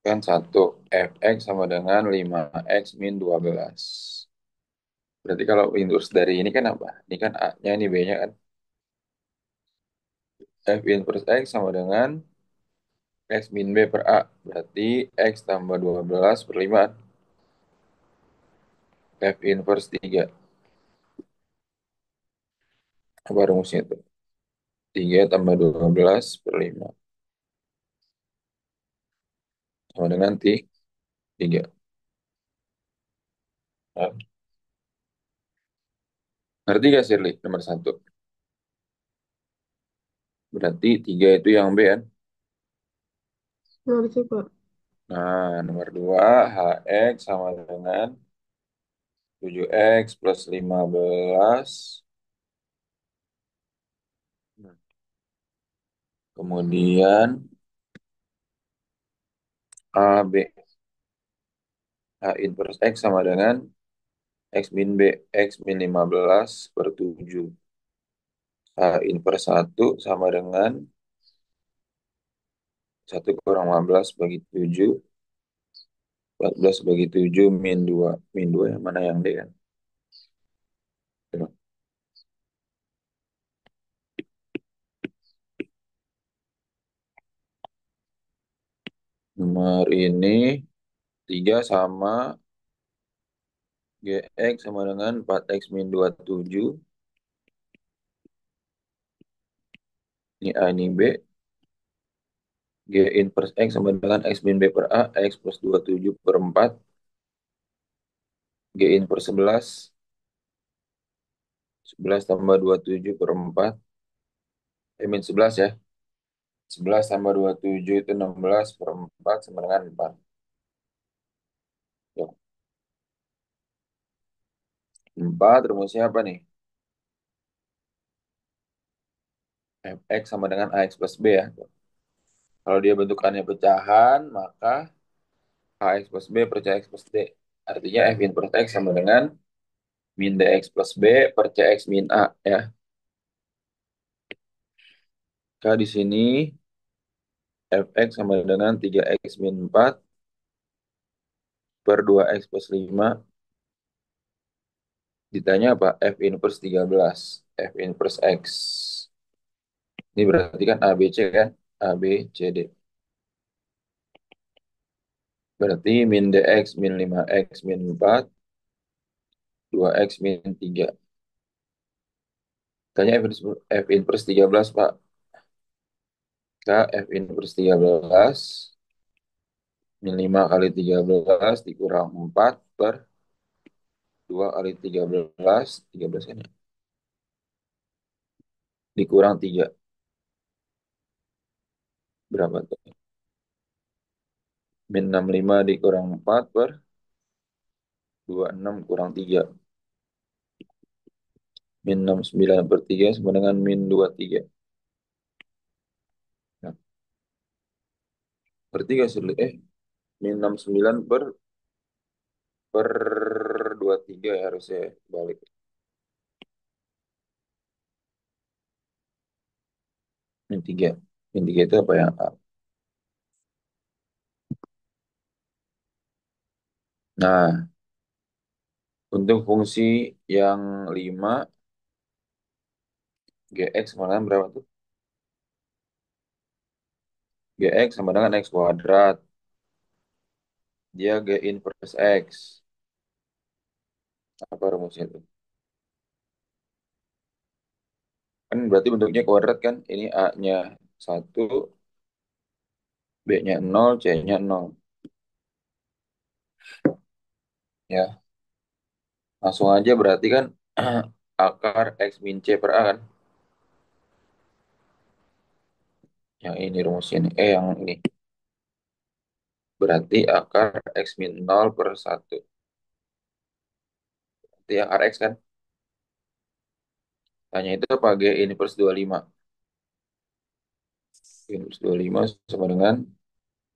Kan satu fx sama dengan 5x min 12. Berarti kalau inverse dari ini kan apa? Ini kan A-nya, ini B-nya kan. F inverse X sama dengan X min B per A. Berarti X tambah 12 per 5. F inverse 3. Apa rumusnya itu? 3 tambah 12 per 5. Sama dengan 3. Nah, ngerti gak Shirley? Nomor satu. Berarti 3 itu yang B kan? Ngerti, Pak. Nah, nomor 2 HX sama dengan 7X plus 15. Kemudian AB. H inverse X sama dengan X min B. X min 15 per 7. H inverse 1 sama dengan 1 kurang 15 bagi 7. 14 bagi 7 min 2. Min 2 yang mana yang D kan? Coba. Nomor ini 3 sama GX sama dengan 4X min 27. Ini A, ini B. G inverse X sama dengan X min B per A. X plus 27 per 4. G inverse 11. 11 tambah 27 per 4. Min 11 ya. 11 tambah 27 itu 16 per 4 sama dengan 4. Ya. 4 rumusnya apa nih? Fx sama dengan AX plus B ya. Kalau dia bentukannya pecahan, maka AX plus B per CX plus D. Artinya F inverse X sama dengan min DX plus B per CX min A ya. Maka di sini Fx sama dengan 3X min 4 per 2X plus 5. Ditanya apa? F inverse 13. F inverse X. Ini berarti kan ABC kan? A, B, C, D. Berarti min DX min 5X min 4, 2X min 3. Tanya F inverse 13, Pak. K F inverse 13 min 5 kali 13 dikurang 4 per 2 kali 13 kan ya? Dikurang 3. Berapa tuh? Min 65 dikurang 4 per 26 kurang 3. Min 69 per 3 sama dengan min 23. Nah, per 3 sulit. Min 69 per 23 ya harusnya balik. Min 3. Min 3 itu apa yang A? Nah, untuk fungsi yang 5 GX sama dengan berapa tuh? GX sama dengan X kuadrat. Dia G inverse X. Apa rumusnya itu? Kan berarti bentuknya kuadrat kan? Ini A-nya 1, B-nya 0, C-nya 0. Ya, langsung aja berarti kan akar X min C per A kan? Yang ini rumusnya nih. Yang ini. Berarti akar X min 0 per 1. Berarti akar X kan? Tanya itu apa? G inverse 25. G inverse 25 sama dengan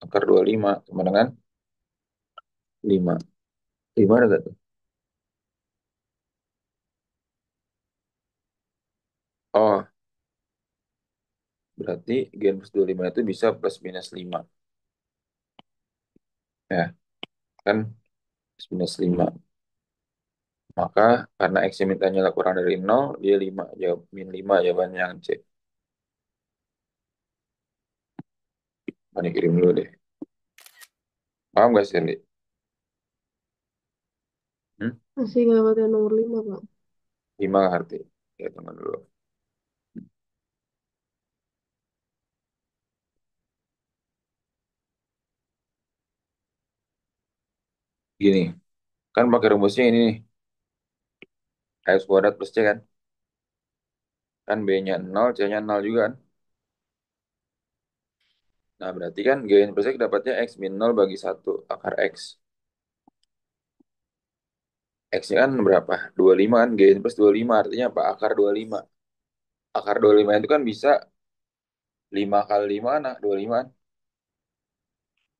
akar 25 sama dengan 5. 5 ada gak tuh? Oh, berarti G inverse 25 itu bisa plus minus 5. Ya, kan X minus 5. Maka karena X yang mintanya kurang dari nol, dia 5. Jawab min 5 jawabannya yang C. Mana kirim dulu deh. Paham gak sih, Li? Hmm? Masih lewat yang nomor 5, Pak. 5 arti. Ya, tunggu dulu. Gini, kan pakai rumusnya ini nih. X kuadrat plus C kan. Kan B-nya nol, C-nya nol juga kan. Nah, berarti kan G plus X dapatnya X min nol bagi satu akar X. X-nya kan berapa? 25 kan. G plus 25 artinya apa? Akar 25. Akar 25 itu kan bisa 5 kali 5 kan? 25 kan.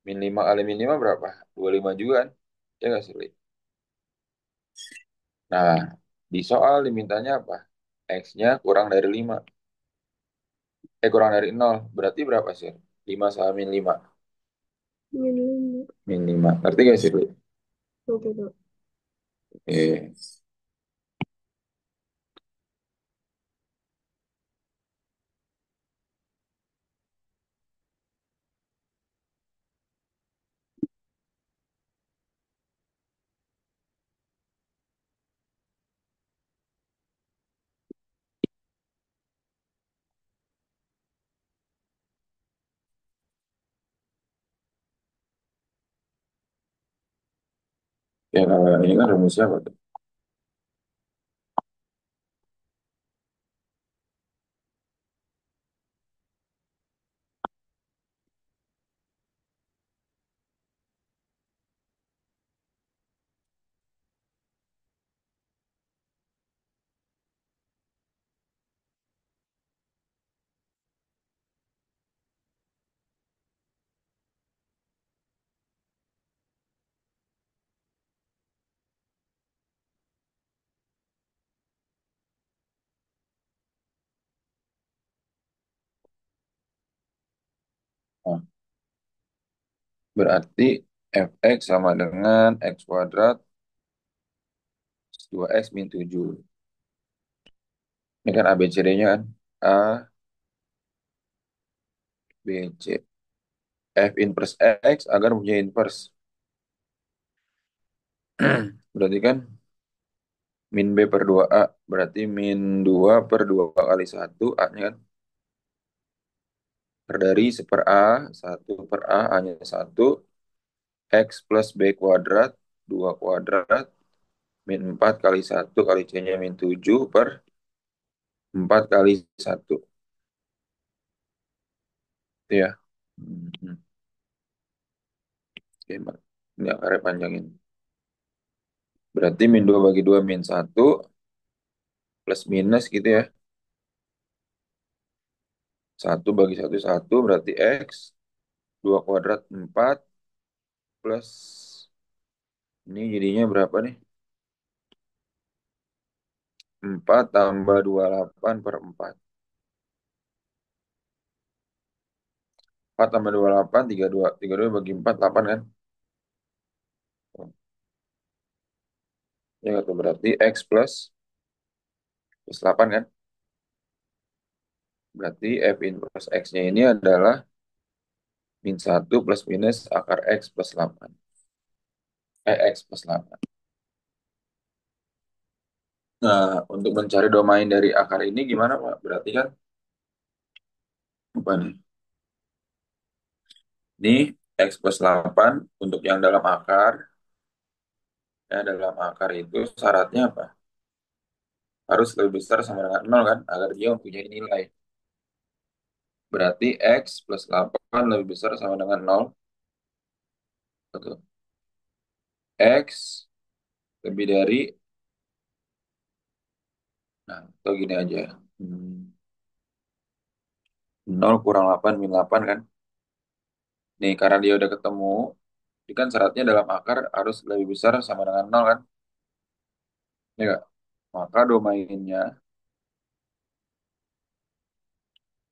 Min 5 kali min 5 berapa? 25 juga kan. Ya nggak sih, Li? Nah, di soal dimintanya apa? X-nya kurang dari 5. Kurang dari nol. Berarti berapa sih? 5 sama min 5. Min 5. Min 5. Ngerti gak sih, Li? Oke, Pak. Oke. Ya, kalau ini kan rumusnya apa tuh? Nah, berarti fx sama dengan x kuadrat 2x min 7. Ini kan ABCD-nya kan. A, B, C. F inverse X agar punya inverse. Berarti kan min B per 2A. Berarti min 2 per 2 kali 1. A-nya kan per dari 1 per A. 1 per A, A-nya 1. X plus B kuadrat. 2 kuadrat. Min 4 kali 1 kali C-nya min 7 per 4 kali 1. Itu ya. Hmm. Oke, Mbak. Ini akarnya panjangin. Berarti min 2 bagi 2 min 1 plus minus gitu ya. 1 bagi 1 berarti X. 2 kuadrat 4 plus ini jadinya berapa nih? 4 tambah 28 per 4. 4 tambah 28, 32. 32 bagi 4, 8 kan? Ya, itu berarti X plus 8 kan? Berarti F inverse X-nya ini adalah min 1 plus minus akar X plus 8. X plus 8. Nah, untuk mencari domain dari akar ini gimana, Pak? Berarti kan, apa nih? Ini X plus 8 untuk yang dalam akar. Ya, dalam akar itu syaratnya apa? Harus lebih besar sama dengan nol kan, agar dia mempunyai nilai. Berarti X plus 8 lebih besar sama dengan nol. Betul. X lebih dari, nah, atau gini aja. Hmm, 0 kurang 8 min 8 kan. Nih, karena dia udah ketemu, ini kan syaratnya dalam akar harus lebih besar sama dengan nol kan. Ya nggak? Maka domainnya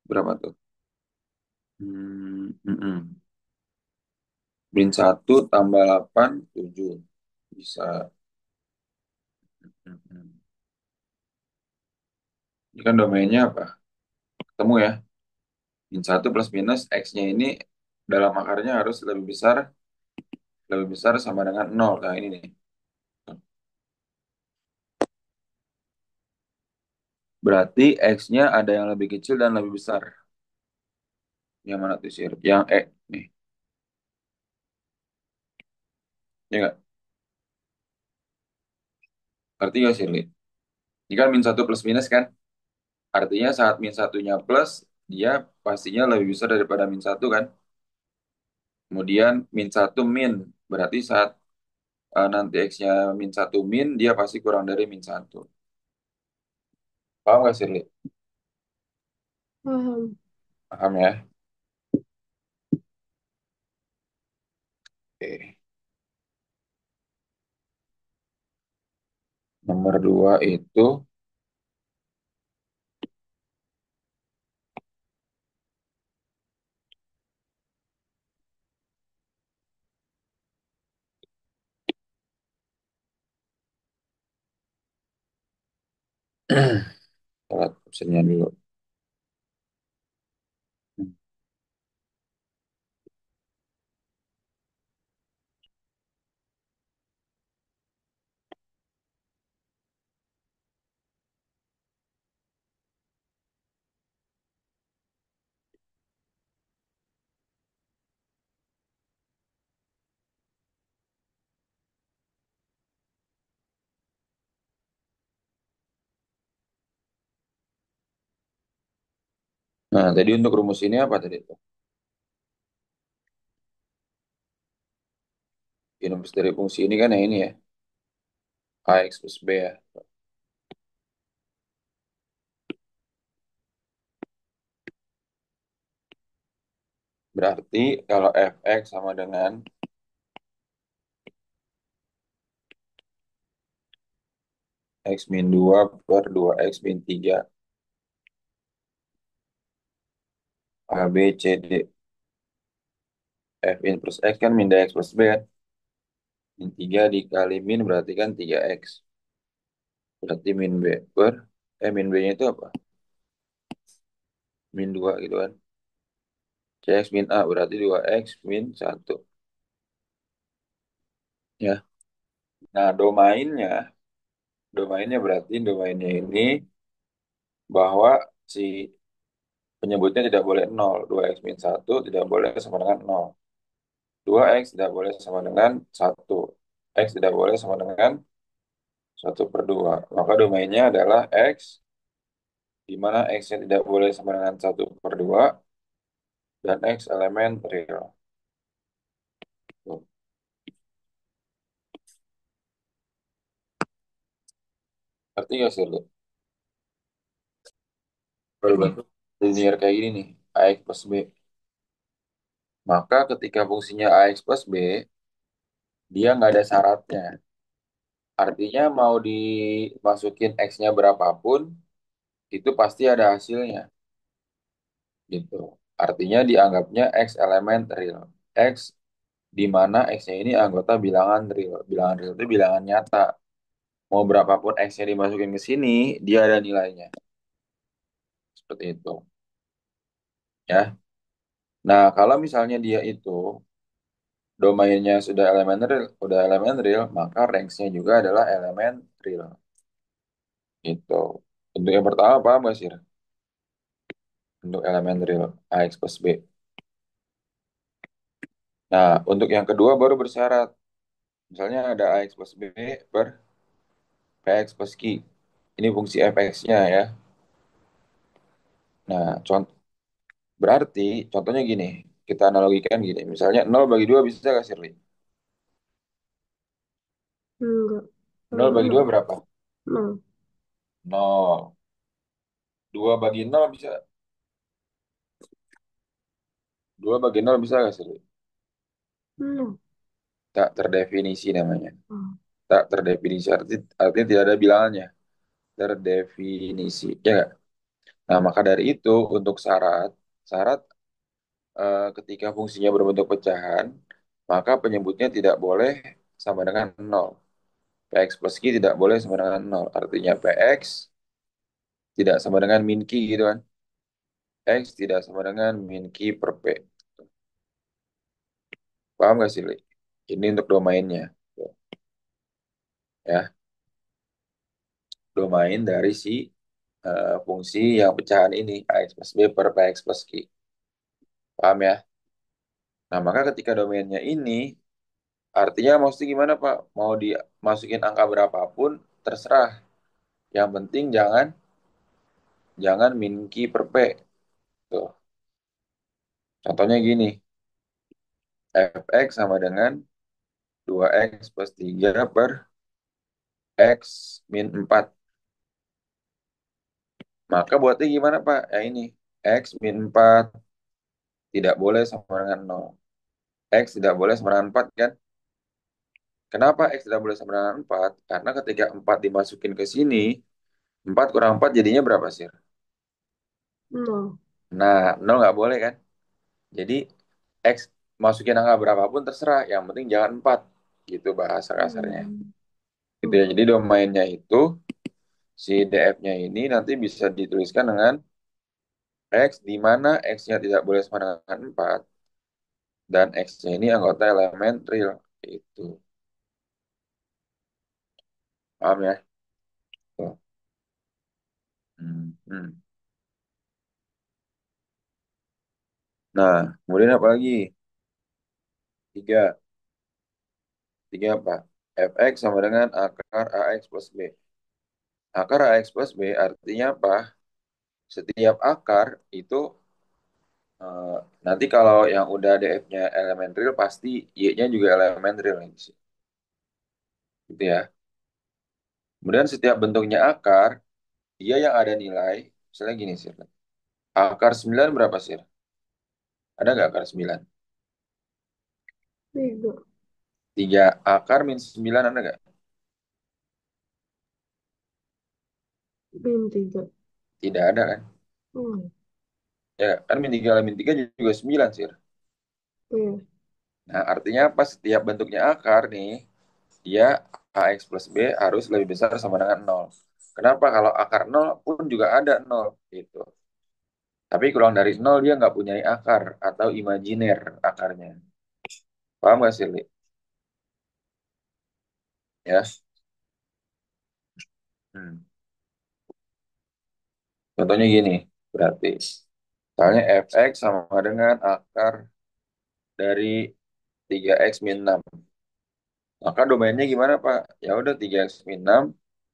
berapa tuh? Hmm, mm-mm. Min 1 tambah 8, 7. Bisa. Mm-mm. Ini kan domainnya apa? Ketemu ya. Min 1 plus minus X-nya ini dalam akarnya harus lebih besar sama dengan nol. Nah ini nih. Berarti X-nya ada yang lebih kecil dan lebih besar. Yang mana tuh sih? Yang E nih. Ya nggak? Ngerti nggak sih, Li? Ini kan min 1 plus minus kan? Artinya saat min satunya plus, dia pastinya lebih besar daripada min 1 kan? Kemudian min 1 min. Berarti saat nanti X-nya min 1 min, dia pasti kurang dari min 1. Paham nggak sih, Li? Paham. Paham ya? Oke. Nomor 2 itu, lihat optionnya dulu. Nah, tadi untuk rumus ini apa tadi itu? Rumus dari fungsi ini kan yang ini ya, AX plus B ya. Berarti kalau fx sama dengan x min 2 per 2x min 3 A, B, C, D. F in plus x kan min dx plus b kan. Min 3 dikali min berarti kan 3x. Berarti min b per, min b-nya itu apa? Min 2 gitu kan. Cx min A berarti 2x min 1. Ya. Nah, domainnya berarti domainnya ini bahwa si penyebutnya tidak boleh 0. 2x min 1 tidak boleh sama dengan 0. 2x tidak boleh sama dengan 1. X tidak boleh sama dengan 1/2. Maka domainnya adalah X, di mana X-nya tidak boleh sama dengan 1/2, dan X elemen real. Tuh. Ngerti nggak sih lu? Kalau bentuk linear kayak gini nih, AX plus B. Maka ketika fungsinya AX plus B, dia nggak ada syaratnya. Artinya mau dimasukin X-nya berapapun, itu pasti ada hasilnya. Gitu. Artinya dianggapnya X elemen real. X di mana X-nya ini anggota bilangan real. Bilangan real itu bilangan nyata. Mau berapapun X-nya dimasukin ke sini, dia ada nilainya. Seperti itu. Ya. Nah, kalau misalnya dia itu domainnya sudah elemen real, maka range-nya juga adalah elemen real. Gitu. Untuk yang pertama paham nggak sih? Untuk elemen real AX plus B. Nah, untuk yang kedua baru bersyarat. Misalnya ada AX plus B per PX plus Q. Ini fungsi fx-nya ya. Nah, berarti contohnya gini. Kita analogikan gini. Misalnya 0/2 bisa nggak, Shirley? Enggak. Nol Kalau bagi nol. 2 berapa? Nol. Nol. 2/0 bisa. 2/0 bisa nggak, Shirley? Nol. Tak terdefinisi namanya. Oh. Tak terdefinisi artinya tidak ada bilangannya. Terdefinisi. Ya nggak? Nah, maka dari itu untuk syarat ketika fungsinya berbentuk pecahan, maka penyebutnya tidak boleh sama dengan nol. Px plus Q tidak boleh sama dengan nol. Artinya Px tidak sama dengan min Q gitu kan. X tidak sama dengan min Q per P. Paham gak sih, Li? Ini untuk domainnya. Tuh, ya, domain dari si fungsi yang pecahan ini, AX plus B per PX plus Q. Paham ya? Nah, maka ketika domainnya ini, artinya maksudnya gimana, Pak? Mau dimasukin angka berapapun, terserah. Yang penting jangan min Q per P. Tuh. Contohnya gini, fx sama dengan 2x plus 3 per x min 4. Maka buatnya gimana, Pak? Ya ini, x min 4 tidak boleh sama dengan nol. X tidak boleh sama dengan 4 kan? Kenapa X tidak boleh sama dengan 4? Karena ketika 4 dimasukin ke sini, 4 kurang 4 jadinya berapa sih? Nol. Nah, 0 nggak boleh kan? Jadi X masukin angka berapapun terserah, yang penting jangan 4. Gitu bahasa kasarnya. Hmm. Gitu ya. Jadi domainnya itu, si DF-nya ini nanti bisa dituliskan dengan X, di mana X-nya tidak boleh sama dengan 4, dan X-nya ini anggota elemen real. Itu. Paham ya? Tuh. Hmm, hmm. Nah, kemudian apa lagi? Tiga. Tiga apa? Fx sama dengan akar AX plus B. Akar AX plus B artinya apa? Setiap akar itu eh, nanti kalau yang udah DF-nya elemen real pasti Y-nya juga elemen real ini sih. Gitu ya. Kemudian setiap bentuknya akar, dia yang ada nilai, misalnya gini sih. Akar 9 berapa sih? Ada nggak akar 9? Tiga. 3 akar min 9 ada nggak? Bin tiga. Tidak ada kan? Oh, Ya kan min 3 min 3 juga 9 sih. iya. Nah artinya apa? Setiap bentuknya akar nih, dia AX plus B harus lebih besar sama dengan nol. Kenapa? Kalau akar nol pun juga ada nol gitu. Tapi kurang dari nol dia nggak punya akar atau imajiner akarnya. Paham nggak sih, Li? Ya. Hmm. Contohnya gini, berarti. Misalnya fx sama dengan akar dari 3x min 6. Maka domainnya gimana, Pak? Ya udah 3x min 6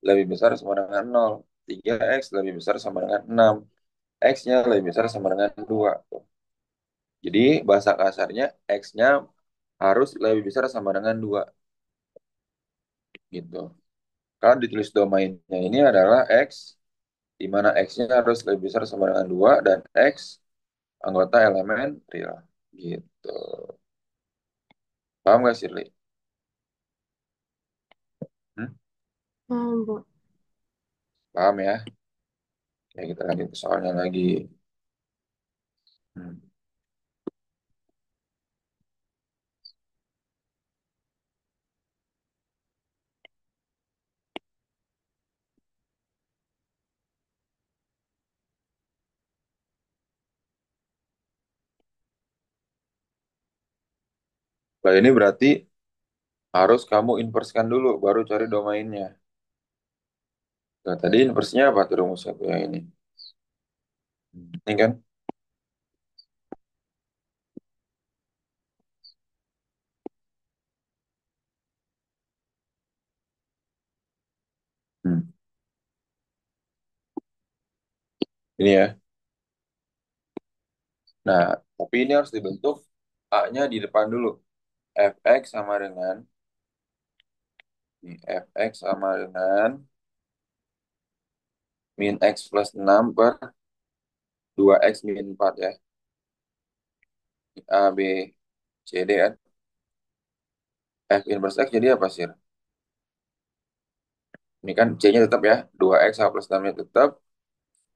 lebih besar sama dengan nol. 3x lebih besar sama dengan 6. X-nya lebih besar sama dengan 2. Jadi bahasa kasarnya X-nya harus lebih besar sama dengan 2 gitu. Kalau ditulis domainnya ini adalah X, di mana X-nya harus lebih besar sama dengan 2 dan X anggota elemen real. Gitu. Paham gak, Shirley? Hmm? Paham, Pak. Paham ya? Ya kita lanjut ke soalnya lagi. Hmm. Nah, ini berarti harus kamu inverskan dulu, baru cari domainnya. Nah, tadi inversnya apa tuh rumusnya tuh yang ini? Ini kan? Hmm. Ini ya. Nah, tapi ini harus dibentuk A-nya di depan dulu. Fx sama dengan Fx sama dengan min x plus 6 per 2x min 4 ya. A, B, C, D kan. F inverse X jadi apa sih? Ini kan C-nya tetap ya. 2x sama plus 6-nya tetap.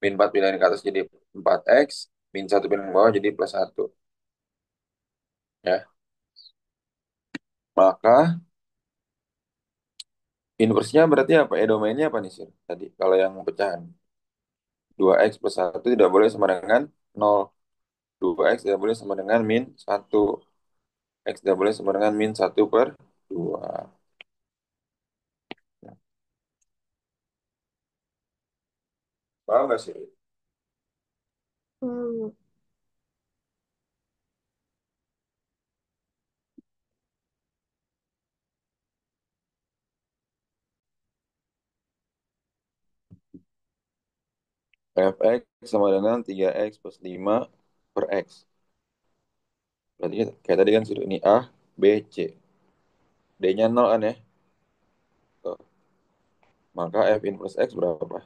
Min 4 pilihan ke atas jadi 4x. Min 1 pilihan ke bawah jadi plus 1. Ya. Maka inversnya berarti apa? Domainnya apa nih, Sir? Tadi, kalau yang pecahan. 2x plus 1 tidak boleh sama dengan 0. 2x tidak boleh sama dengan min 1. X tidak boleh sama dengan min 1/2. Paham nggak sih? Paham, Pak. Fx sama dengan 3x plus 5 per x. Berarti kayak tadi kan, Sir, ini A, B, C. D-nya 0 kan ya? Tuh. Maka f inverse x berapa?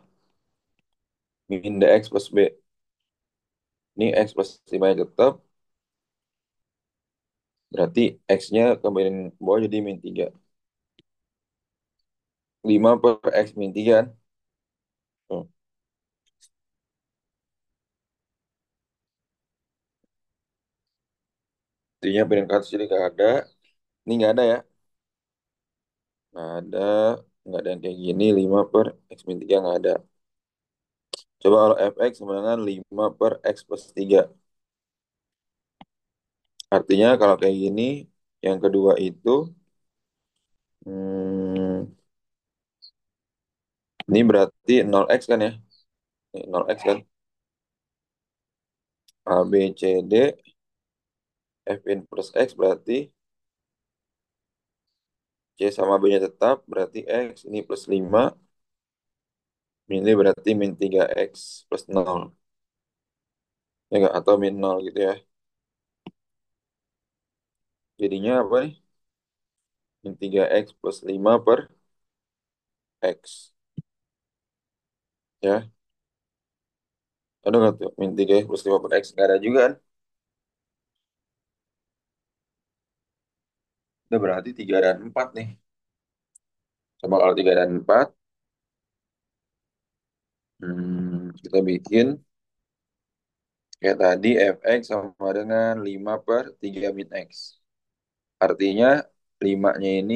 Min dx plus b. Ini x plus 5 nya tetap. Berarti x-nya kembali ke bawah jadi min 3. 5 per x min 3 kan? Tuh. Intinya piring ke atas jadi nggak ada. Ini nggak ada ya? Nggak ada. Nggak ada yang kayak gini. 5 per x min 3 nggak ada. Coba kalau fx sama dengan 5 per x plus 3. Artinya kalau kayak gini, yang kedua itu, hmm, ini berarti 0x kan ya? Ini 0x kan? A, B, C, D, f in plus x berarti C sama B-nya tetap, berarti x ini plus 5, ini berarti min 3x plus 0. Ya nggak? Atau min 0 gitu ya. Jadinya apa nih? Min 3x plus 5 per x. Ya, ada nggak tuh? Min 3x plus 5 per x. Nggak ada juga kan? Udah berarti 3 dan 4 nih. Coba kalau 3 dan 4, kita bikin kayak tadi fx sama dengan 5 per 3 min x. Artinya 5-nya ini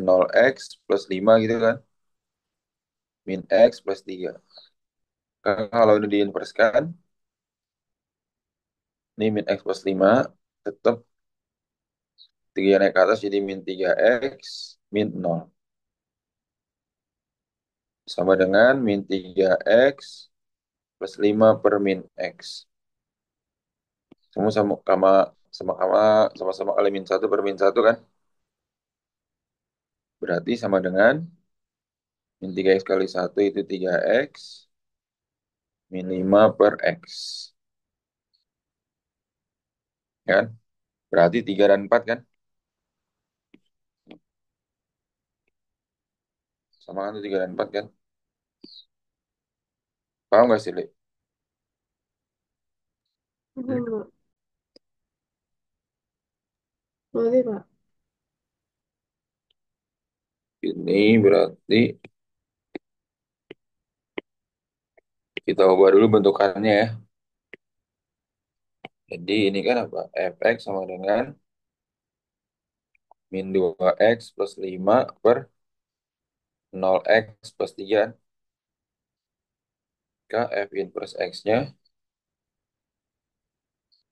0x plus 5 gitu kan. Min x plus 3. Karena kalau ini diinverskan, ini min x plus 5, tetap 3 naik ke atas jadi min 3x min 0. Sama dengan min 3x plus 5 per min x. Semua sama-sama sama-sama kali min 1 per min 1 kan. Berarti sama dengan min 3x kali 1 itu 3x min 5 per x. Kan? Berarti 3 dan 4 kan? Sama kan tuh 3 dan 4 kan? Paham gak sih, Li? Hmm? Paham, Pak. Boleh, Pak. Ini berarti kita ubah dulu bentukannya ya. Jadi ini kan apa? Fx sama dengan min 2x plus 5 per 0x plus 3. Maka f inverse x-nya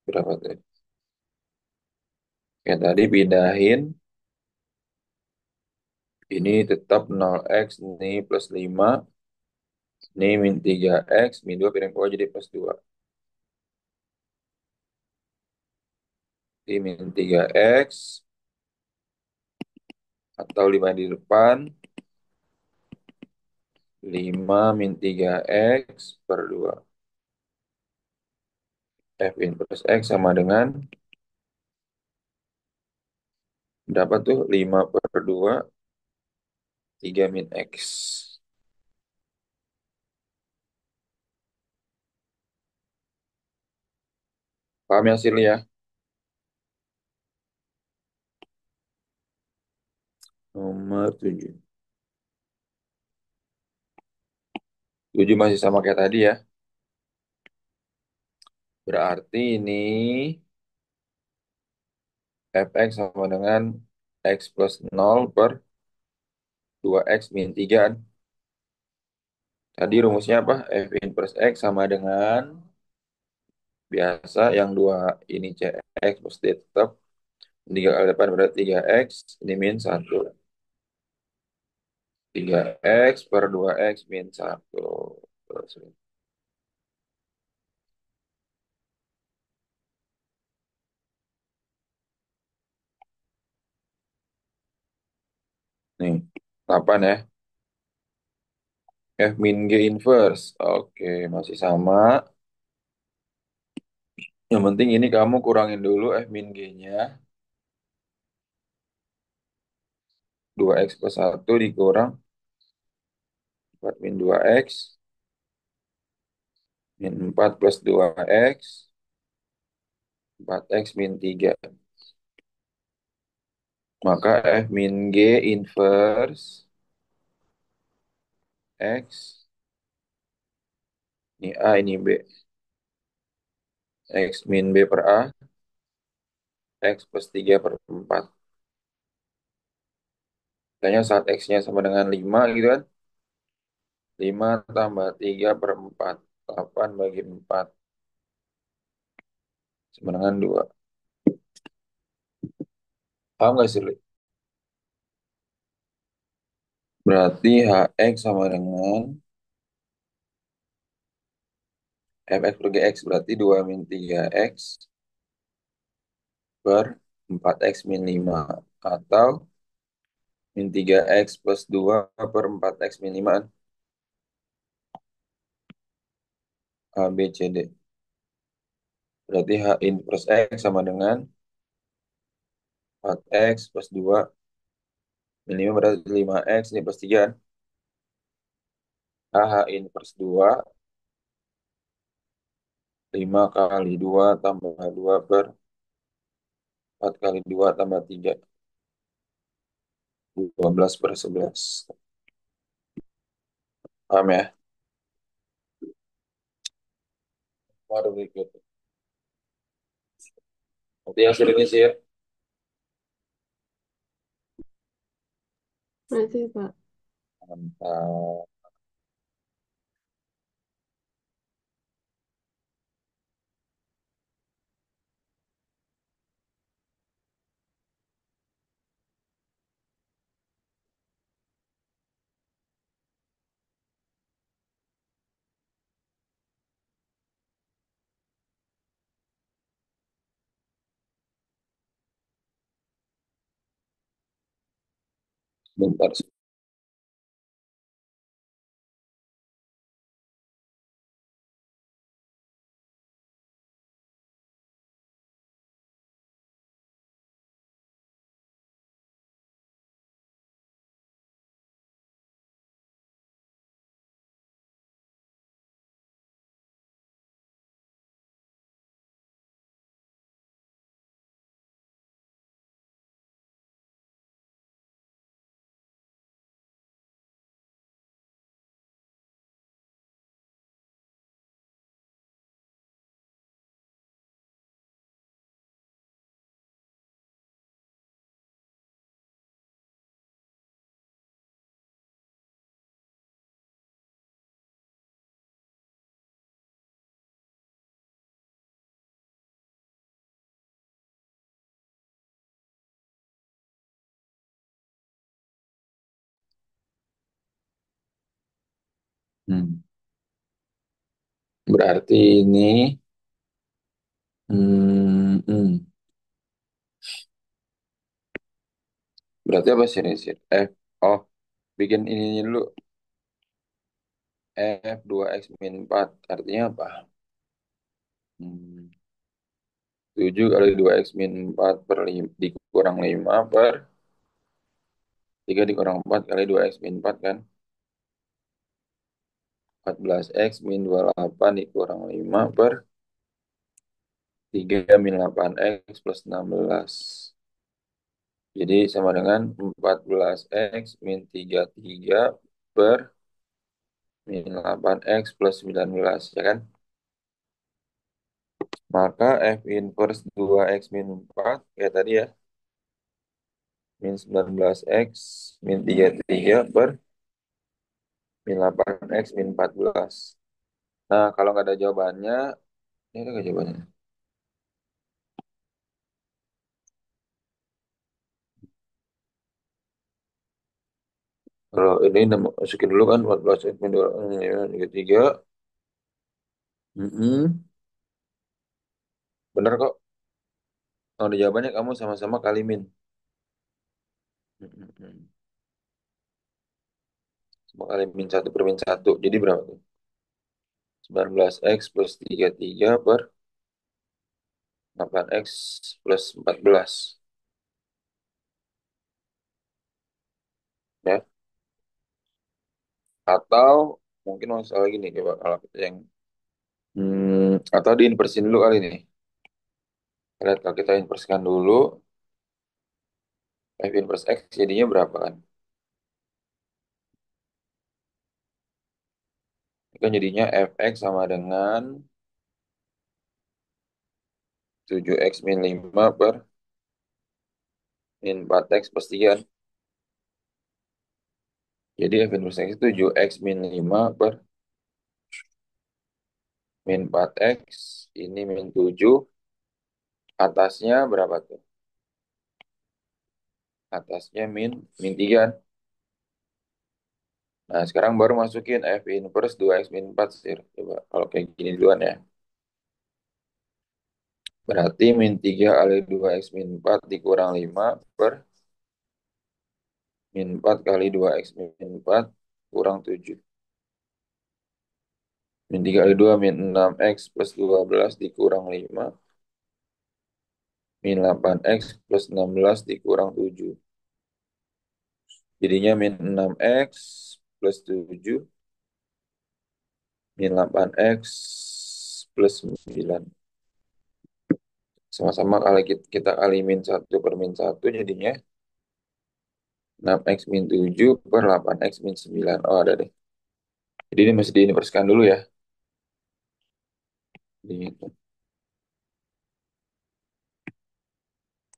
berapa tuh? Ya tadi pindahin. Ini tetap 0x, ini plus 5. Ini min 3x, min 2 piring bawah jadi plus 2. Ini min 3x, atau 5 di depan. 5 min 3x per 2. F inverse x sama dengan berapa tuh? 5 per 2, 3 min x. Paham ya hasilnya ya? Nomor 7. 7 masih sama kayak tadi ya. Berarti ini fx sama dengan X plus 0 per 2X min 3 kan. Tadi rumusnya apa? F inverse X sama dengan biasa yang dua ini CX plus D tetap. 3 kali depan berarti 3X. Ini min 1. 3X per 2X min 1. Terus, nih, 8 ya. F min G inverse. Oke, masih sama. Yang penting ini kamu kurangin dulu F min G-nya. 2X plus 1 dikurang 4 min 2X. Min 4 plus 2X. 4X min 3. Maka F min G inverse X. Ini A, ini B. X min B per A. X plus 3 per 4. Tanya saat X-nya sama dengan 5 gitu kan. 5 tambah 3 per 4. 8 bagi 4. Sama dengan 2. Paham nggak sih, Li? Berarti HX sama dengan Fx per Gx. Berarti 2 min 3X per 4X min 5. Atau min 3X plus 2 per 4X min 5. A, B, C, D. Berarti H inverse X sama dengan 4X plus 2 min 5 berarti 5X ini plus 3 kan. A, H inverse 2 5 kali 2 tambah 2 per 4 kali 2 tambah 3 12 per 11. Paham ya? Baru berikut. Nanti hasil ini sih ya. Nanti, Pak. Mantap. Bentar. Hmm. Berarti ini berarti apa sih ini sih? Oh, bikin ini dulu. F 2X min 4 artinya apa? Hmm. 7 kali 2X min 4 per 5, dikurang 5 per 3 dikurang 4 kali 2X min 4 kan. 14X min 28 dikurang 5 per 3 min 8X plus 16. Jadi sama dengan 14X min 33 per min 8X plus 19 ya kan. Maka F inverse 2X min 4 kayak tadi ya. min 19x min 33 per min 8x min 14. Nah, kalau nggak ada jawabannya, ini ada nggak jawabannya? Kalau ini masukin dulu kan 14x min 2, 33. Mm-mm. Bener kok. Kalau ada jawabannya kamu sama-sama kali min. Mm-mm. Sama kali min 1 per min 1. Jadi berapa tuh? 19x plus 33 per 8x plus 14. Ya. Atau mungkin masalah lagi nih. Coba kalau kita yang atau diinversin dulu kali ini. Lihat kalau kita inversikan dulu, f inverse x jadinya berapa kan? Ini kan jadinya fx sama dengan 7x min 5 per min 4x plus 3. Jadi f inverse x itu 7x min 5 per min 4x. Ini min 7. Atasnya berapa tuh? Atasnya min 3. Nah, sekarang baru masukin f inverse 2x min 4 sir. Coba kalau kayak gini duluan ya. Berarti min 3 kali 2x min 4 dikurang 5 per min 4 kali 2x min 4 kurang 7. Min 3 kali 2 min 6x plus 12 dikurang 5. Min 8x plus 16 dikurang 7. Jadinya min 6x plus 7 min 8x plus 9. Sama-sama kali kita kali min 1 per min 1 jadinya 6x min 7 per 8x min 9. Oh, ada deh. Jadi ini masih diinversikan dulu ya. Gitu.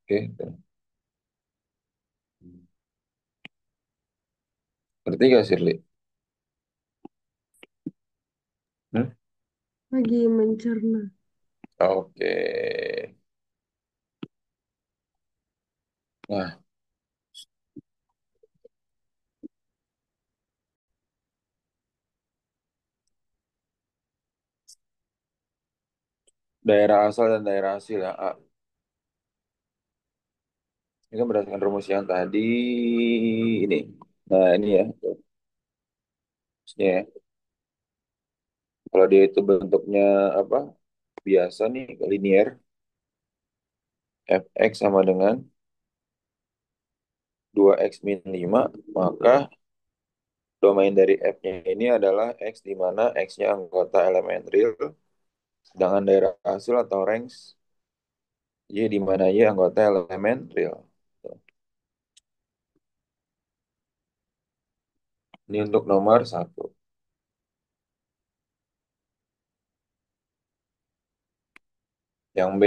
Oke. Ngerti gak, Shirley? Hmm? Lagi mencerna. Oke. Nah, daerah asal dan daerah hasil ya. Ini kan berdasarkan rumus yang tadi ini. Nah, ini ya. Maksudnya ya. Kalau dia itu bentuknya apa? Biasa nih, linear. Fx sama dengan 2x min 5, maka domain dari F-nya ini adalah X di mana X-nya anggota elemen real, sedangkan daerah hasil atau range Y di mana Y anggota elemen real. Tuh. Ini untuk nomor satu. Yang B,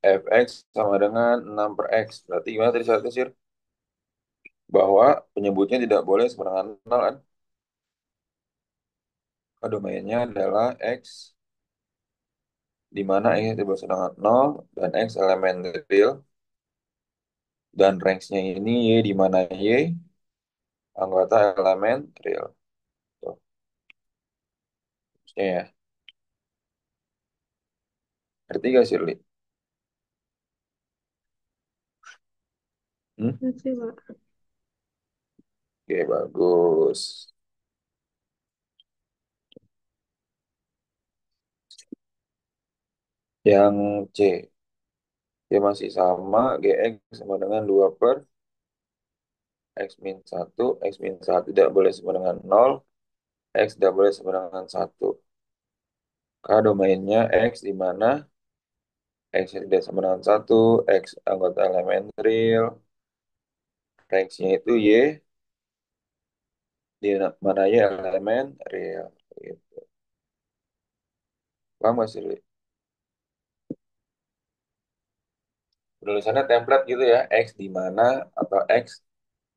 Fx sama dengan 6 per X. Berarti gimana tadi syaratnya, Sir? Bahwa penyebutnya tidak boleh sebenarnya nol kan? Maka domainnya adalah X di mana X tidak sedangkan nol dan X elemen real dan range-nya ini Y di mana Y anggota elemen real. Tuh, maksudnya ya. Ngerti gak, Shirley? Hmm? Ngerti, Pak. Oke, bagus. Yang C, dia masih sama, GX sama dengan 2 per X min 1, X min 1 tidak boleh sama dengan nol, X tidak boleh sama dengan 1. K domainnya X di mana X tidak sama dengan 1, X anggota elemen real, range-nya itu Y, di mana Y elemen real. Gitu. Paham gak sih, Li? Penulisannya template gitu ya, X di mana atau X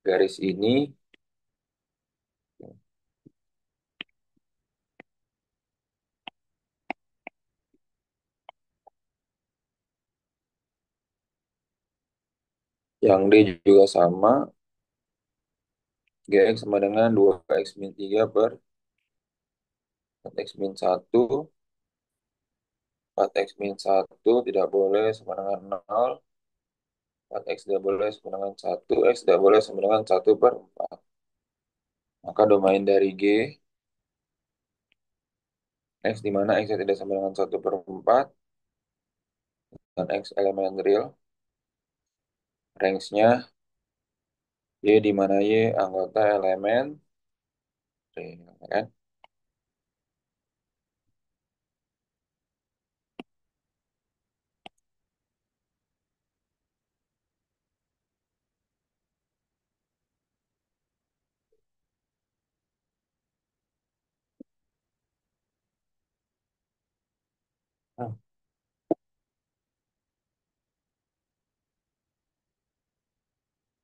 garis ini yang D juga sama, GX sama dengan 2X min 3 per 4X min 1, 4X min 1 tidak boleh sama dengan 0, 4X tidak boleh sama dengan 1, X tidak boleh sama dengan 1/4. Maka domain dari G, X di mana X tidak sama dengan 1/4, dan X elemen real, range-nya Y di mana Y anggota elemen real, kan? Nah,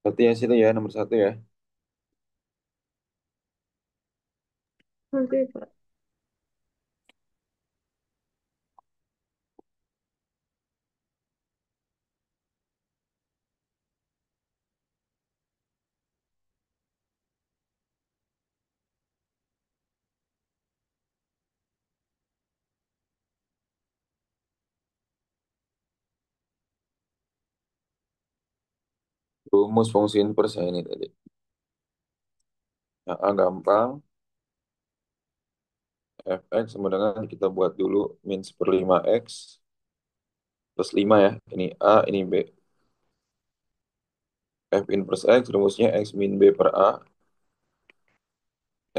berarti ya situ ya, nomor satu ya. Oke, Kak. Rumus fungsi inverse ya ini tadi. Yang A gampang, fx sama dengan kita buat dulu min 1/5x plus 5 ya. Ini A, ini B. F inverse X rumusnya X min B per A.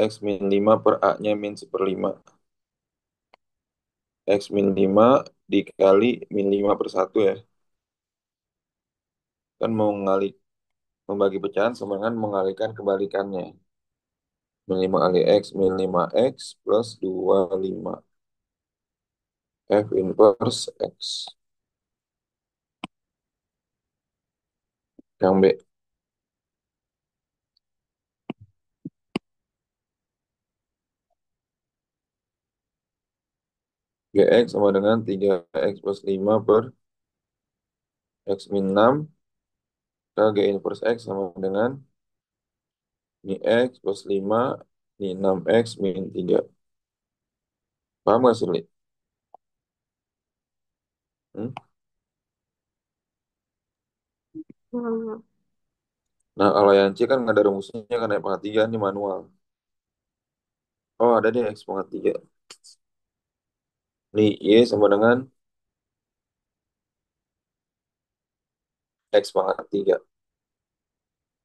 X min 5 per A-nya min 1/5. X min 5 dikali min 5/1 ya. Kan mau membagi pecahan sama dengan mengalihkan kebalikannya. Min 5 kali X min 5x plus 25. F inverse X. Yang B. Gx sama dengan 3x plus 5 per X min 6. G inverse X sama dengan ini X plus 5, ini 6X min 3. Paham gak sih, Li? Hmm? Paham, Nah, kalau yang C kan nggak ada rumusnya kan X pangkat 3, ini manual. Oh, ada deh X pangkat 3. Ini Y sama dengan X pangkat 3.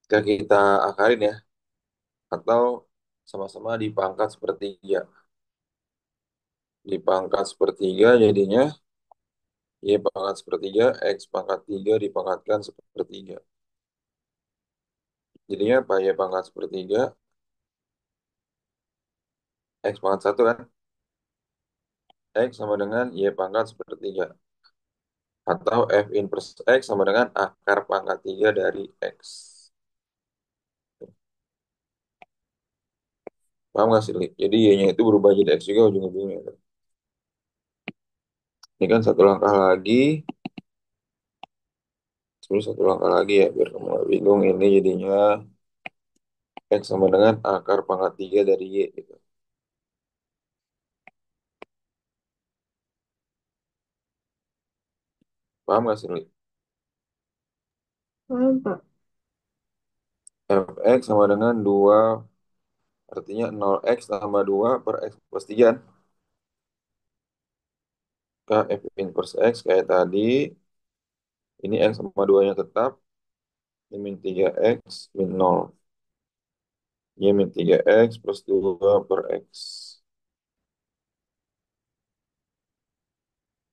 Kita akarin ya. Atau sama-sama dipangkat sepertiga. Dipangkat sepertiga jadinya Y pangkat sepertiga, X pangkat 3 dipangkatkan sepertiga. Jadinya apa? Y pangkat sepertiga, X pangkat 1 kan? X sama dengan Y pangkat sepertiga. Atau F inverse X sama dengan akar pangkat 3 dari X. Paham nggak sih, Li? Jadi Y-nya itu berubah jadi X juga ujung-ujungnya. Ini kan satu langkah lagi. Terus satu langkah lagi ya, biar kamu nggak bingung. Ini jadinya X sama dengan akar pangkat 3 dari Y. Gitu. Paham nggak sih, Li? paham, Pak. Fx sama dengan 2, artinya 0x tambah 2 per X plus 3. F inverse X kayak tadi. Ini X sama 2-nya tetap. Ini min 3X min 0. Y min 3X plus 2 per X.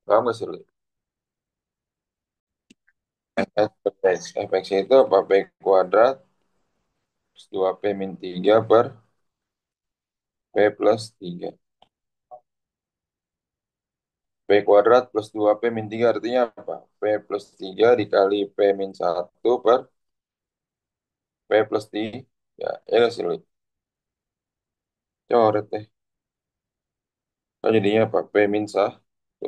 Paham nggak sih, Li? Fx per X. Fx itu apa? P kuadrat plus 2P min 3 per P plus 3. P kuadrat plus 2P min 3 artinya apa? P plus 3 dikali P min 1 per P plus 3. Ya nggak sih, Li? Coret deh. Kan jadinya apa? P min 1.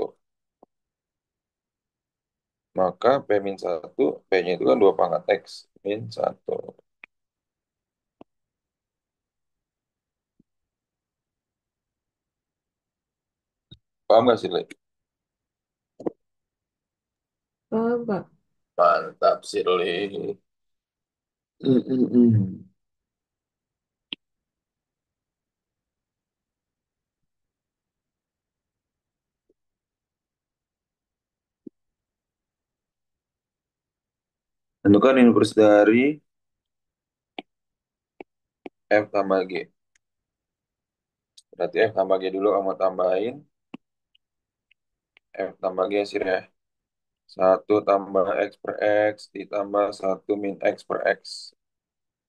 Maka P min 1, P-nya itu kan 2 pangkat X min 1. Paham nggak sih, Li? Paham, Pak. Mantap sih, Li. Mm, mm, mm. Tentukan inverse dari F tambah G. Berarti F tambah G dulu kamu tambahin. F tambah G sih ya. Satu tambah X per X ditambah satu min X per X.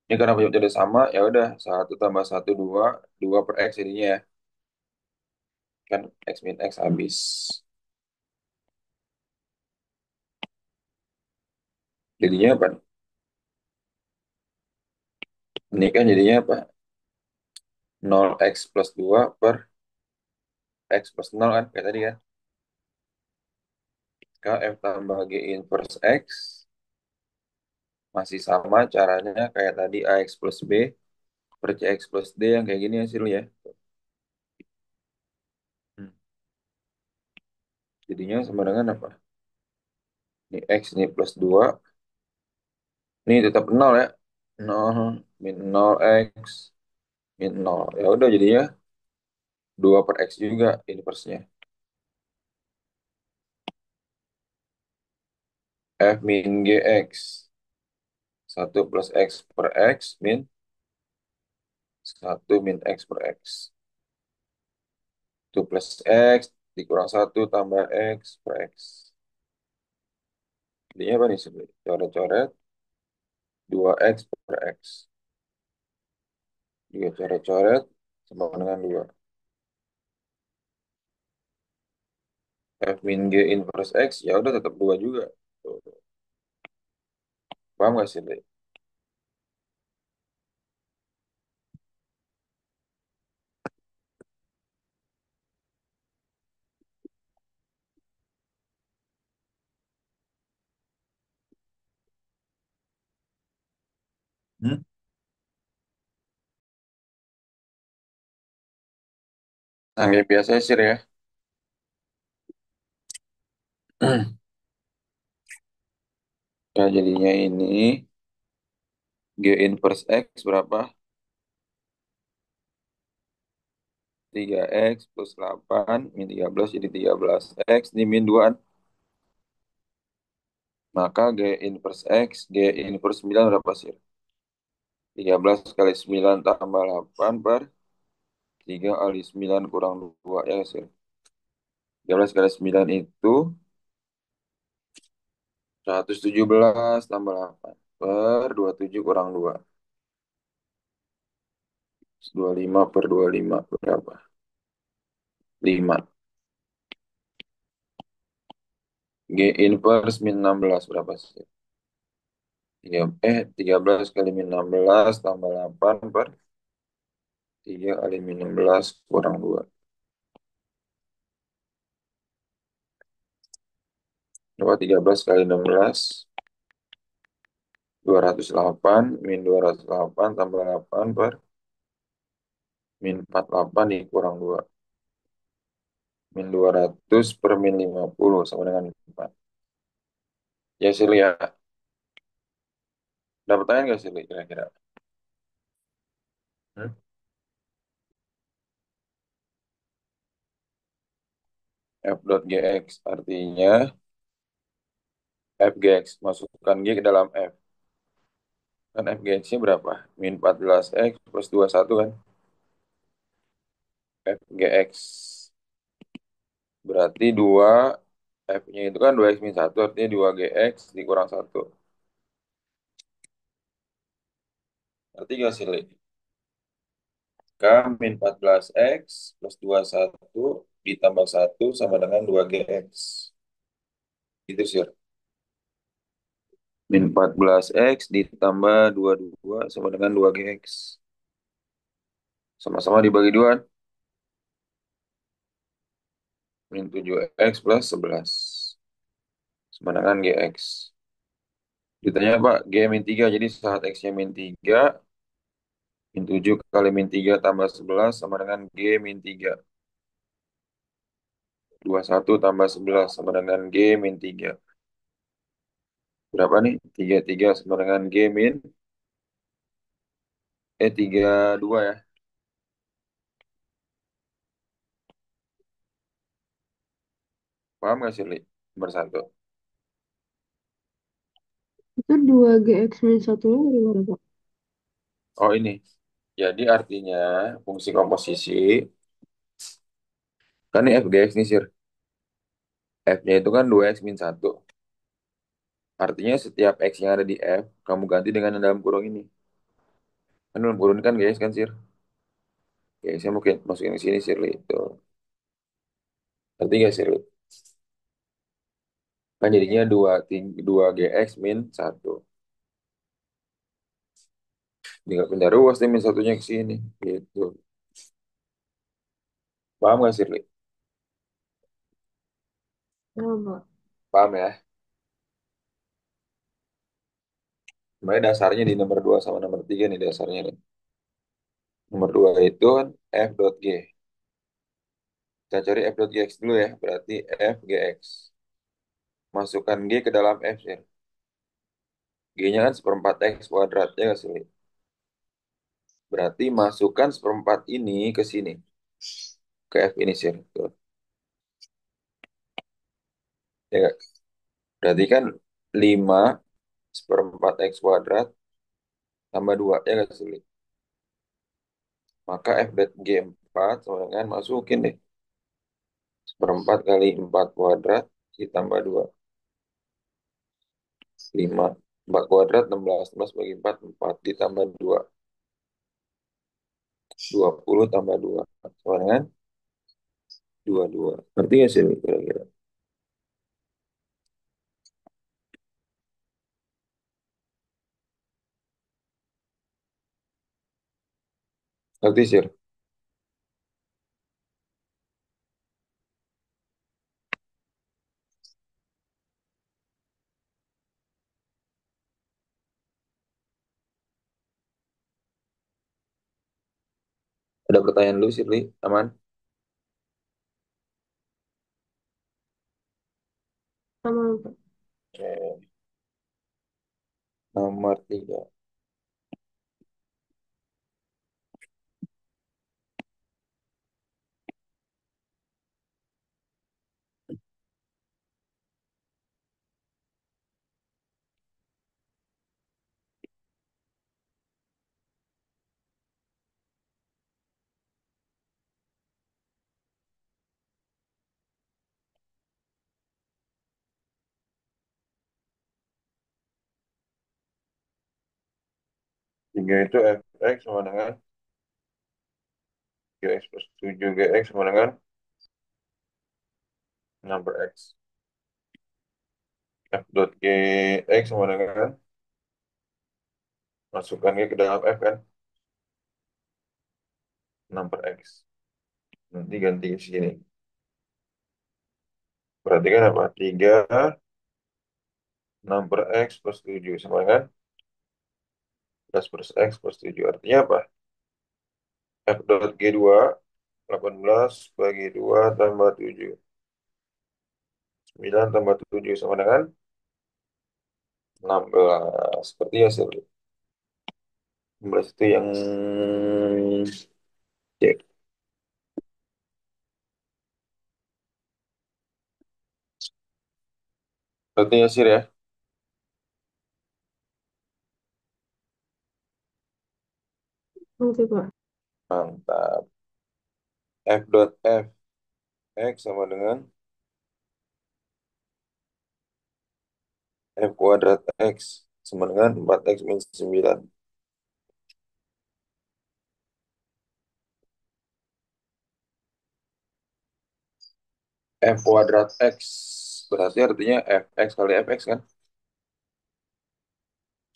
Ini karena penyebutnya sama, ya udah satu tambah satu dua, dua per X jadinya ya. Kan X min X habis. Jadinya apa? Ini kan jadinya apa? Nol X plus 2 per X plus nol kan, kayak tadi kan. F tambah G inverse X masih sama caranya kayak tadi AX plus B per CX plus D yang kayak gini hasilnya. Ya. Hmm. Jadinya sama dengan apa? Ini X ini plus 2. Ini tetap nol ya. Nol min nol X min nol. Ya udah jadinya 2 per X juga inverse-nya. F min GX. Satu plus X per X min satu min X per X. Itu plus X dikurang satu tambah X per X. Jadinya apa nih sebenarnya? Coret-coret 2X per X. Juga coret-coret sama dengan 2. F min G inverse X ya udah tetap 2 juga. Tuh. Paham gak sih, Dek? Hmm? Nah, kayak biasa sih ya. Ya jadinya ini G inverse X berapa? 3X plus 8 min 13 jadi 13X. Ini min 2. Maka G inverse X, G inverse 9 berapa sih? 13 kali 9 tambah 8 per 3 kali 9 kurang 2 ya sih. 13 kali 9 itu 117 tambah 8 per 27 kurang 2. 25 per 25 berapa? 5. G inverse min 16 berapa sih? 13 kali min 16 tambah 8 per 3 kali min 16 kurang 2. Berapa 13 kali 16? 208 min 208 tambah 8 per min 48 dikurang 2. Min 200 per min 50 sama dengan 4. Ya sih, ya. Dapat pertanyaan nggak sih, Li, kira-kira? Hmm? F dot GX artinya FGX. Masukkan G ke dalam F. Kan FGX-nya berapa? Min 14X plus 21 kan? FGX. Berarti 2 F-nya itu kan 2X min 1 artinya 2GX dikurang 1. Arti nggak sih, Li? K min 14X plus 21 ditambah satu sama dengan 2GX. Itu sih. Min 14X ditambah 22 sama dengan 2GX. Sama-sama dibagi 2. Min 7X plus 11. Sama dengan GX. Ditanya Pak, G min 3. Jadi saat X-nya min 3. Min 7 kali min 3 tambah 11 sama dengan G min 3. 21 tambah 11 sama dengan G min 3. Berapa nih? 33 sama dengan G min 32 ya. Paham nggak sih, Li? Nomor satu. Itu 2GX min 1-nya dari mana, Pak? Oh ini. Jadi artinya fungsi komposisi, kan ini FGX nih, Sir. F-nya itu kan 2X min 1. Artinya setiap X yang ada di F, kamu ganti dengan yang dalam kurung ini. Kan dalam kurung ini kan GX kan, Sir. GX-nya mungkin masukin ke sini, Sir, Li. Itu. Ngerti nggak, Sir, Li? Kan jadinya 2 GX min 1. Tinggal pindah ruas deh min satunya ke sini. Gitu. Paham nggak, Sir, Li? Ya, Pak. Paham ya? Sebenarnya dasarnya di nomor 2 sama nomor 3 nih dasarnya nih. Nomor 2 itu kan F dot G. Kita cari F dot GX dulu ya. Berarti F GX. Masukkan G ke dalam F ya. G-nya kan seperempat X kuadrat. Ya nggak sih? Li? Berarti masukkan seperempat ini ke sini. Ke F ini sih. Tuh. Ya nggak? Berarti kan 5 seperempat X kuadrat tambah 2. Ya nggak sih? Li? Maka F dot G 4 sama dengan masukin deh. Seperempat kali 4 kuadrat ditambah 2. 5. 4 kuadrat 16. 16 bagi 4. 4 ditambah 2. 20 tambah 2. Sama dengan 22. Ngerti nggak sih Li, kira-kira? Ngerti sih? Ada pertanyaan lu sih, Li? Aman? Sama, Pak. Oke. Nomor 3. Tiga itu fx sama dengan 3x plus 7gx sama dengan 6 per x. F dot gx sama dengan masukkan G ke dalam F kan 6 per x. Nanti ganti ke sini. Berarti kan apa? 3 6 per x plus 7 sama dengan 11 per x plus 7. Artinya apa? F dot G2 18 bagi 2 tambah 7. 9 tambah 7 sama dengan 16. Seperti hasil 16 itu yang cek. Berarti hasil ya. Oke, Pak. Mantap. F dot F X sama dengan F kuadrat X sama dengan 4X min 9. F kuadrat X. Berarti artinya Fx kali Fx kan.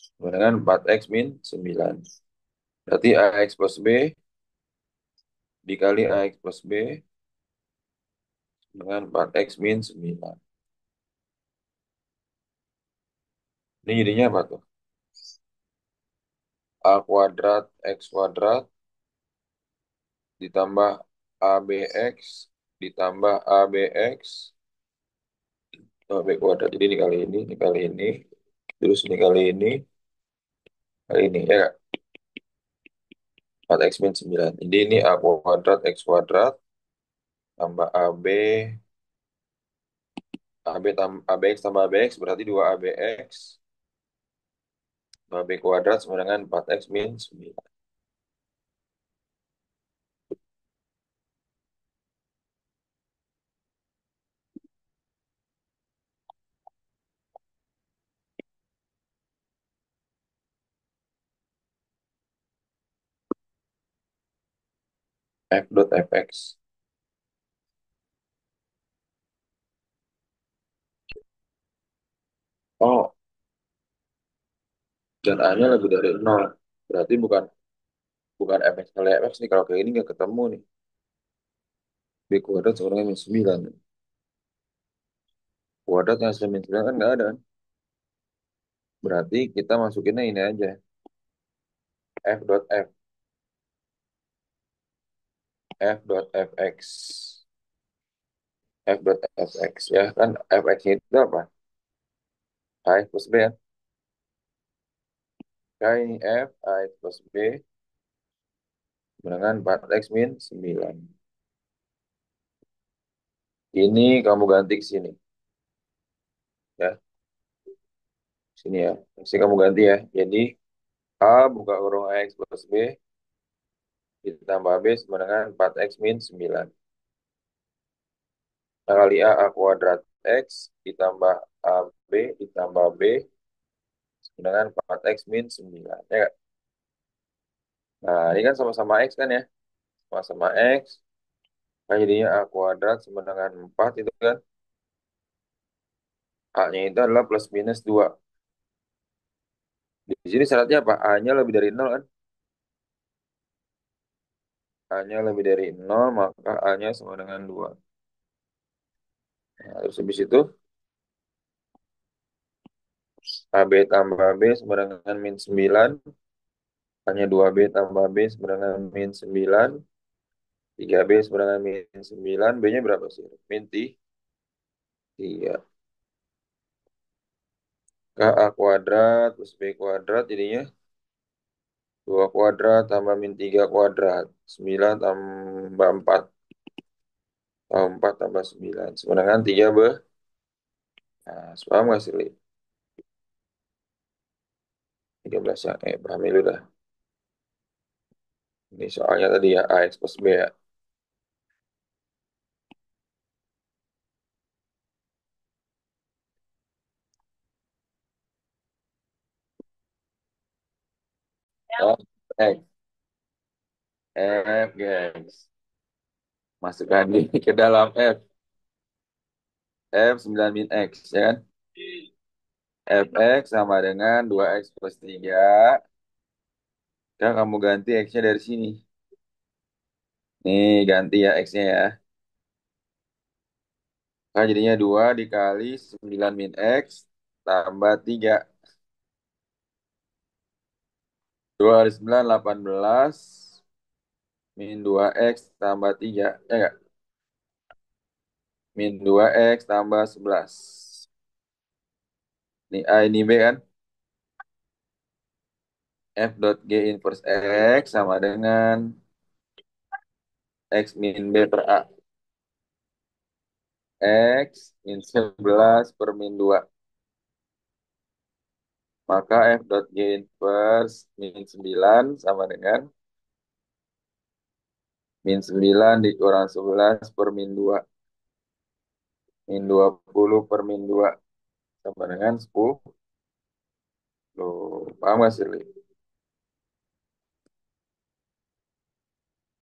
Sama dengan 4x min 9. Berarti AX plus B dikali AX plus B dengan 4x min 9. Ini jadinya apa tuh? A kuadrat X kuadrat ditambah ABX ditambah ABX tambah B kuadrat. Jadi dikali ini, terus dikali ini, kali ini ya Kak? 4x min 9. Jadi ini A kuadrat X kuadrat tambah ABX tambah ABX berarti 2 ABX tambah B kuadrat sama dengan 4x min 9. F dot Fx. Oh, dan A-nya lebih dari 0. Berarti bukan bukan Fx kali Fx nih. Kalau kayak ini nggak ketemu nih. B kuadrat sama dengan min 9. Kuadrat yang hasilnya min 9 kan nggak ada kan? Berarti kita masukinnya ini aja. F dot F. F dot Fx. F dot Fx ya kan. Fx itu apa? Ax plus B kan. K ini F, Ax plus B dengan 4x min 9. Ini kamu ganti ke sini. Ya, sini ya. Sini kamu ganti ya. Jadi A buka kurung Ax plus B ditambah B sama dengan 4x min 9. Kali A kuadrat X ditambah AB ditambah B dengan 4x min 9. Ya, nggak? Nah, ini kan sama-sama X kan ya? Sama-sama X. Nah, jadinya A kuadrat sama dengan 4 itu kan. A-nya itu adalah plus minus 2. Di sini syaratnya apa? A-nya lebih dari 0 kan? A-nya lebih dari 0, maka A-nya sama dengan 2. Nah, terus habis itu, AB tambah B sama dengan min 9. Hanya 2B tambah B sama dengan min 9. 3B sama dengan min 9. B-nya berapa sih? Min 3. K A kuadrat plus B kuadrat jadinya 2 kuadrat tambah min 3 kuadrat. 9 tambah 4. Tambah 4 tambah 9. Sama dengan 3 B. Nah, paham nggak sih, Li? 13 yang paham itu dah. Ini soalnya tadi ya, AX plus B ya. Oh, X, F, guys. Masukkan di ke dalam F. F 9 min X, ya kan? Fx sama dengan 2x plus 3. Dan kamu ganti X-nya dari sini. Nih, ganti ya X-nya ya. Nah, jadinya 2 dikali 9 min X tambah 3. 2 kali 9, 18. Min 2X tambah 3. Ya nggak? Min 2X tambah 11. Ini A, ini B kan? F dot G inverse X sama dengan X min B per A. X min 11 per min 2. Maka F dot G inverse min 9 sama dengan min 9 dikurang 11 per min 2. Min 20 per min 2 sama dengan 10. Loh, paham gak sih, Li?